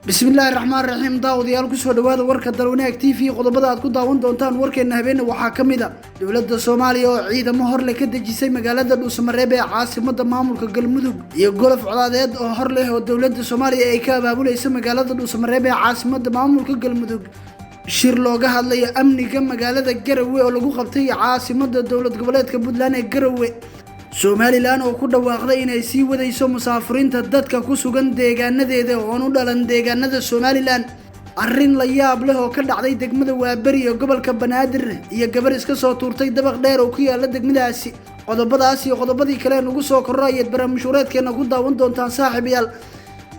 bismillaahi raxmaani raxiim daawadayaal ku soo dhawaada warka dalwanaag TV qodobada aad ku daawan doontaan warkeena habeen waxaa kamid ah dowladda Soomaaliya oo ciidamo horle ka dejisay magaalada Dhuusamareeb ee caasimadda maamulka Galmudug iyo golof codaadeed oo horle oo dowladda Soomaaliya ay ka abaabulayso magaalada Dhuusamareeb ee caasimadda maamulka Galmudug shir looga hadlayo amniga magaalada Garowe oo lagu qabtay caasimadda dowlad goboleedka Puntland ee Garowe Somaliland oo ku dhawaaqday inay sii wadayso musaafiriinta dadka ku sugan deegaanadeeda oo u dhalan deegaanada Somaliland arrin la yaab leh oo ka dhacday degmada Waaberi ee gobolka Banaadir iyo gabar iska soo tuurtay dabaq dheer oo ku yaala degmadaasi qodobadaas iyo qodobadii kale nagu soo korray barnaamijyadeena ku daawan doontaan saaxiibayaal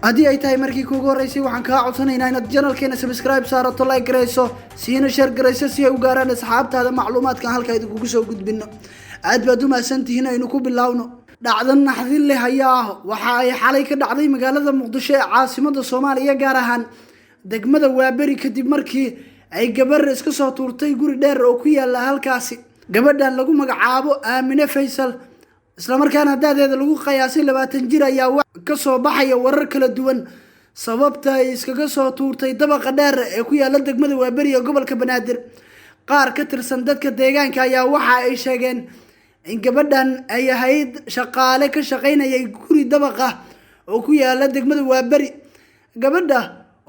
haddii ay tahay markii kuugu horeysay waxaan kaa codsanaynaa inaad channelkeena subscribe saarato like gareyso siina share gareyso si ay u gaaraan asxaabtaada macluumaadkan halka idinku soo gudbino aad baad u mahadsantihiin aynu ku bilaawno dhacdan naxdin leh ayaa waxa ay xalay ka dhacday magaalada Muqdisho ee caasimadda Soomaaliya gaar ahaan degmada Waaberi kadib markii ay gabar iska soo tuurtay guri dheer oo ku yaala halkaasi gabadhan lagu magacaabo Aamine Faysal isla markaana daadeeda lagu qiyaasay 20 jir ayaa wax ka soo baxaya warar kala duwan sababta ay iskaga soo tuurtay dabaqa dheer ee ku yaala degmada Waaberi ee gobolka Banaadir qaar ka tirsan dadka deegaanka ayaa waxa ay sheegeen in gabadhan ay ahayd shaqaale ka shaqeynayay guri dabaqa oo ku yaala degmada Waaberi gabadha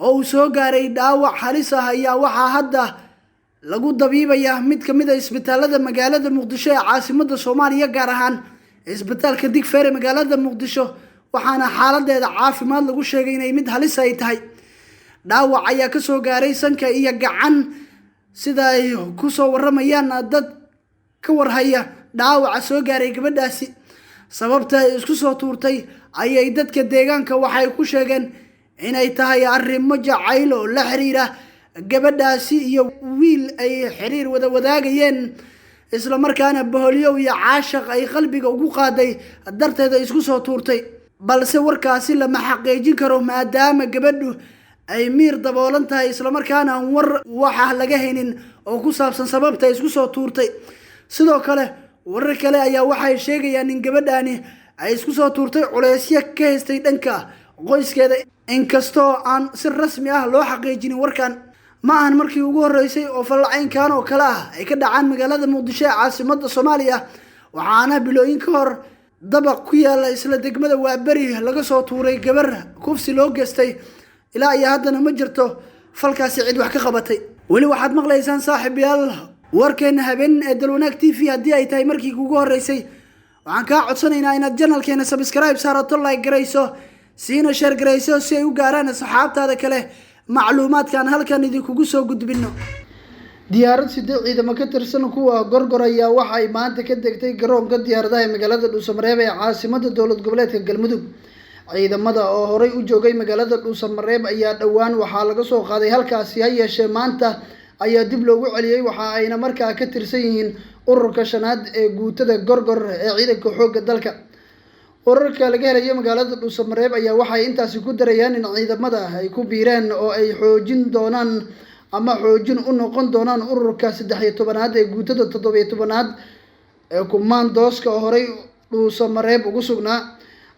oo soo gaaray dhaawac halis ah ayaa waxa hadda lagu dabiibaya mid kamid ah isbitaalada magaalada Muqdisho ee caasimadda Soomaaliya gaar ahaan isbitaalka Digfaar ee magaalada Muqdisho waxaana xaaladeeda caafimaad lagu sheegay inay mid halis ay tahay dhaawac ayaa ka soo gaaray sanka iyo gacan sida ay ku soo waramayaan dad ka warhaya dhaawaca soo gaaray gabadhaasi sababta ay isku soo tuurtay ayay dadka deegaanka waxay ku sheegeen inay tahay arrimo jacayl oo la xiriira gabadhaasi iyo wiil ay xiriir wada wadaagayeen isla markaana boholyow iyo caashaq ay qalbiga ugu qaaday darteeda isku soo tuurtay balse warkaasi lama xaqiijin karo maadaama gabadhu ay miir daboolan tahay isla markaana war waxa laga haynin oo ku saabsan sababta ay isku soo tuurtay sidoo kale warar kale ayaa waxay sheegayaan in gabadhaani ay isku soo tuurtay culeysyo ka haystay dhanka qoyskeeda inkastoo aan si rasmi ah loo xaqiijin warkan ma ahan markii ugu horeysay oo falcaynkan oo kale ah ay ka dhacaan magaalada Muqdisho ee caasimadda Soomaaliya waxaana bilooyin ka hor dabaq ku yaala isla degmada Waaberi laga soo tuuray gabar kufsi loo geystay ilaa ay haddana ma jirto falkaasi cid wax ka qabatay wali waxaad maqlaysaan saaxiibayaal warkeena habeen ee dalwanaag TV haddii ay tahay markii kuugu horeysay waxaan kaa codsanaynaa inaad channelkeena subscribe saarato like gareyso siina share gareyso si ay u gaaraan asxaabtaada kale macluumaadkan halkan idinku soo gudbino diyaarad sidoo ciidamo ka tirsan kuwa gorgor ayaa waxa ay maanta ka degtay garoonka diyaaradaha ee magaalada Dhuusamareeb ee caasimadda dowlad goboleedka Galmudug ciidamada oo horay u joogay magaalada Dhuusamareeb ayaa dhawaan waxa laga soo qaaday halkaasi ha yeeshee maanta ayaa dib loogu celiyay waxa ayna markaa ka tirsan yihiin ururka shanaad ee guutada gorgor ee ciidanka xoogga dalka ururka laga helayo magaalada Dhuusamareeb ayaa waxay intaasi ku darayaan in ciidamada ay ku biireen oo ay xoojin doonaan ama xoojin u noqon doonaan ururka 13aad ee guutada 17aad ee kumaandooska horay Dhuusamareeb ugu sugnaa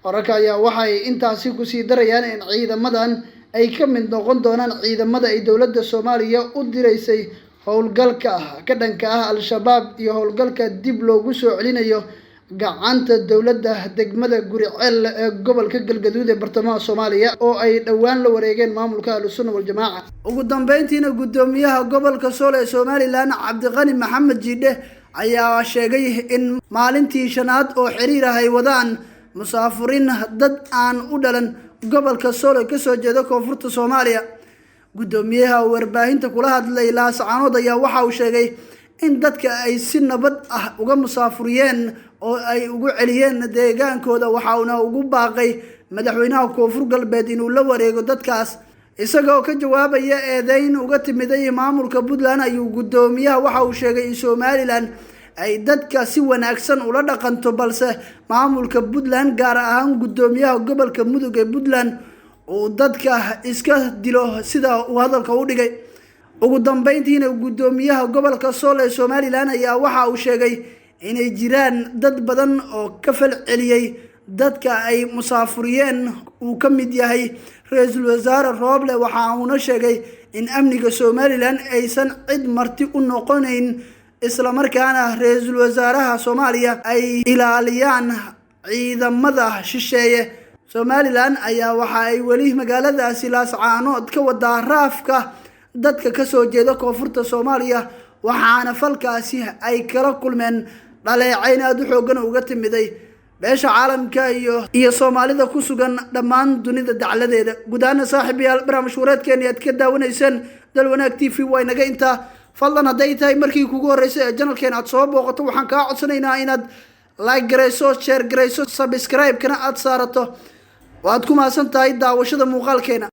ururka ayaa waxay intaasi ku sii darayaan in ciidamadan ay ka mid noqon doonaan ciidamada ay dowladda Soomaaliya u direysay howlgalka ka dhanka ah al-shabaab iyo howlgalka dib loogu soo celinayo gacanta dowladda degmada Guriceel ee gobolka Galgaduud ee bartamaha Soomaaliya oo ay dhawaan la wareegeen maamulka Ahlusunnah wal Jamaaca ugu dambeyntiina gudoomiyaha gobolka Sool ee Somaliland Cabdiqani Maxamed Jiidhe ayaa sheegay in maalintii shanaad oo xiriir ah ay wadaan musaafiriin dad aan u dhalan gobolka Sool ee ka soo jeeda koonfurta Soomaaliya gudoomiyaha warbaahinta kula hadlay Laascaanood ayaa waxa uu sheegay in dadka ay si nabad ah uga musaafuriyeen oo ay ugu celiyeen deegaankooda waxa uu ugu baaqay madaxweynaha koonfur galbeed inuu la wareego dadkaas isagoo ka jawaabaya eedayn uga timiday maamulka Puntland ayuu gudoomiyaha waxa uu sheegay in Somaliland ay dadka si wanaagsan ula dhaqanto balse maamulka Puntland gaar ahaan gudoomiyaha gobolka Mudug ee Puntland oo dadka iska dilo sida uu hadalka u dhigay ugu dambeyntiina gudoomiyaha gobolka Sool ee Somaliland ayaa waxa uu sheegay inay jiraan dad badan oo ka falceliyay dadka ay musaafuriyeen uu ka mid yahay ra-iisul wasaare Rooble waxa uuna sheegay in amniga Somaliland aysan cid marti u noqonayn isla markaana ra-iisul wasaaraha Soomaaliya ay ilaaliyaan ciidamada shisheeye. Somaliland ayaa waxa ay weli magaaladaasi Laascaanood ka wadaa raafka dadka ka soo jeeda koonfurta Soomaaliya, waxaana falkaasi ay kala kulmeen dhaleecayn aad u xooggan uga timiday beesha caalamka iyo Soomaalida ku sugan dhammaan dunida dacaladeeda. gudaana saaxiibayaal barnaamij wareedkeena aad ka daawanaysaan Dal Wanaag TV way naga inta. fadlan haday tahay markii kugu horeysay ee channelkeena aad soo booqato waxaan kaa codsanaynaa inaad like gareyso, share gareyso, subscribe kana aad saarato. waad ku maasan tahay daawashada muuqaalkeena.